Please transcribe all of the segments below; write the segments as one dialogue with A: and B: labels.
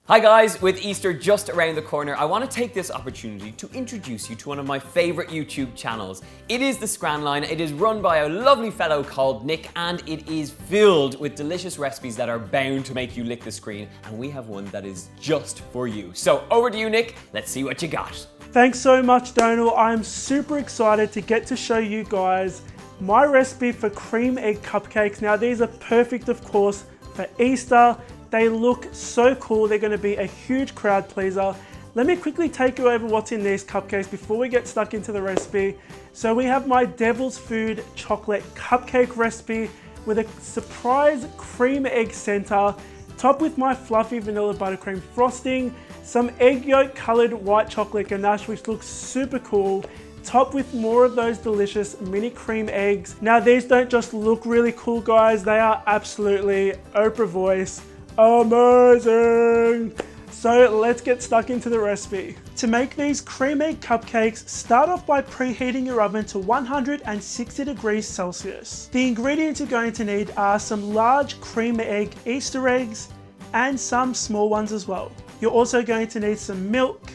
A: Hi guys, with Easter just around the corner, I want to take this opportunity to introduce you to one of my favourite YouTube channels. It is the Scran line. It is run by a lovely fellow called Nick, and it is filled with delicious recipes that are bound to make you lick the screen, and we have one that is just for you. So over to you, Nick. Let's see what you got.
B: Thanks so much, Donal. I'm super excited to get to show you guys my recipe for cream egg cupcakes. Now these are perfect, of course, for Easter. They look so cool. They're going to be a huge crowd pleaser. Let me quickly take you over what's in these cupcakes before we get stuck into the recipe. So we have my Devil's Food chocolate cupcake recipe with a surprise cream egg center, topped with my fluffy vanilla buttercream frosting, some egg yolk colored white chocolate ganache, which looks super cool, topped with more of those delicious mini cream eggs. Now these don't just look really cool, guys. They are absolutely Oprah voice amazing! So let's get stuck into the recipe. To make these cream egg cupcakes, start off by preheating your oven to 160 degrees Celsius. The ingredients you're going to need are some large cream egg Easter eggs and some small ones as well. You're also going to need some milk,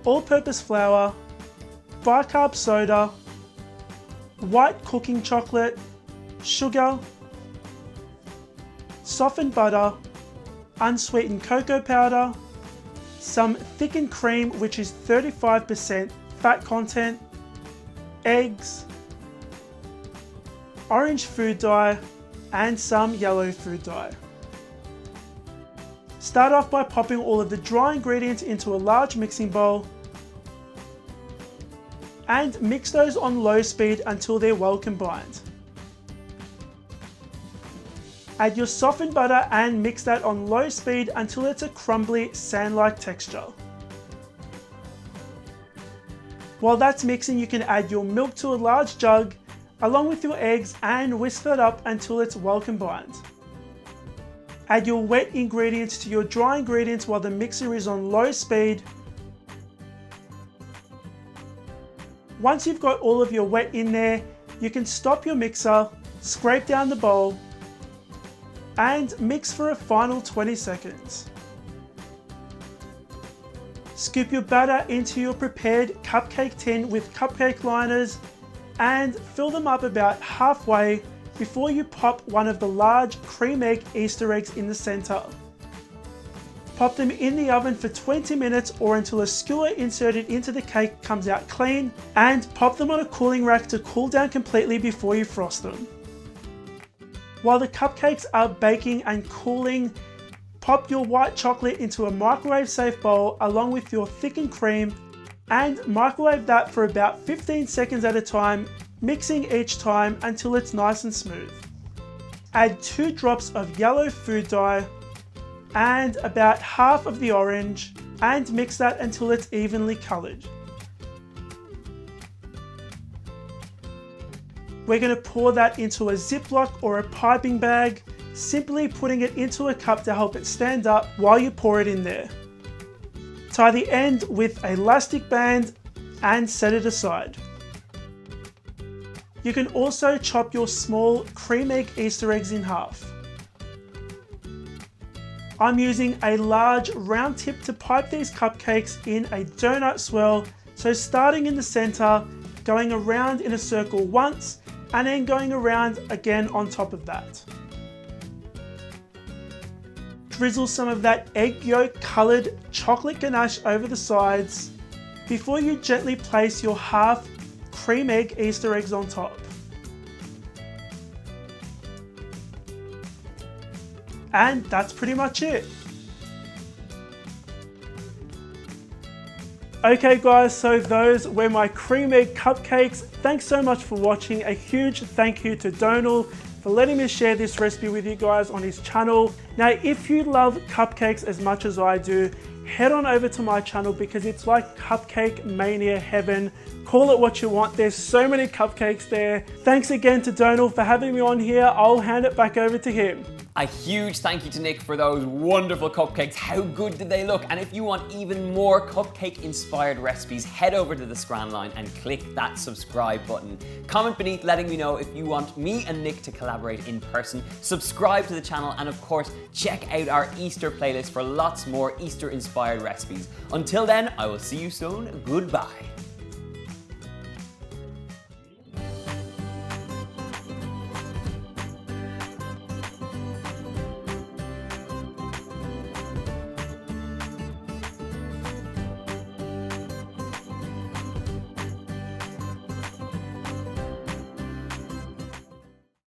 B: all-purpose flour, bicarb soda, white cooking chocolate, sugar, softened butter, unsweetened cocoa powder, some thickened cream, which is 35% fat content, eggs, orange food dye, and some yellow food dye. Start off by popping all of the dry ingredients into a large mixing bowl and mix those on low speed until they're well combined. Add your softened butter and mix that on low speed until it's a crumbly, sand-like texture. While that's mixing, you can add your milk to a large jug along with your eggs and whisk that up until it's well combined. Add your wet ingredients to your dry ingredients while the mixer is on low speed. Once you've got all of your wet in there, you can stop your mixer, scrape down the bowl, and mix for a final 20 seconds. Scoop your batter into your prepared cupcake tin with cupcake liners and fill them up about halfway before you pop one of the large cream egg Easter eggs in the center. Pop them in the oven for 20 minutes or until a skewer inserted into the cake comes out clean, and pop them on a cooling rack to cool down completely before you frost them. While the cupcakes are baking and cooling, pop your white chocolate into a microwave-safe bowl along with your thickened cream and microwave that for about 15 seconds at a time, mixing each time until it's nice and smooth. Add 2 drops of yellow food dye and about half of the orange and mix that until it's evenly colored. We're going to pour that into a ziploc or a piping bag, simply putting it into a cup to help it stand up while you pour it in there. Tie the end with an elastic band and set it aside. You can also chop your small cream egg Easter eggs in half. I'm using a large round tip to pipe these cupcakes in a donut swirl, so starting in the center, going around in a circle once, and then going around again on top of that. Drizzle some of that egg yolk colored chocolate ganache over the sides before you gently place your half cream egg Easter eggs on top. And that's pretty much it. Okay guys, so those were my cream egg cupcakes. Thanks so much for watching. A huge thank you to Donal for letting me share this recipe with you guys on his channel. Now, if you love cupcakes as much as I do, head on over to my channel because it's like cupcake mania heaven. Call it what you want. There's so many cupcakes there. Thanks again to Donal for having me on here. I'll hand it back over to him.
A: A huge thank you to Nick for those wonderful cupcakes. How good did they look? And if you want even more cupcake inspired recipes, head over to the Scran line and click that subscribe button. Comment beneath letting me know if you want me and Nick to collaborate in person. Subscribe to the channel and of course check out our Easter playlist for lots more Easter inspired recipes. Until then, I will see you soon. Goodbye.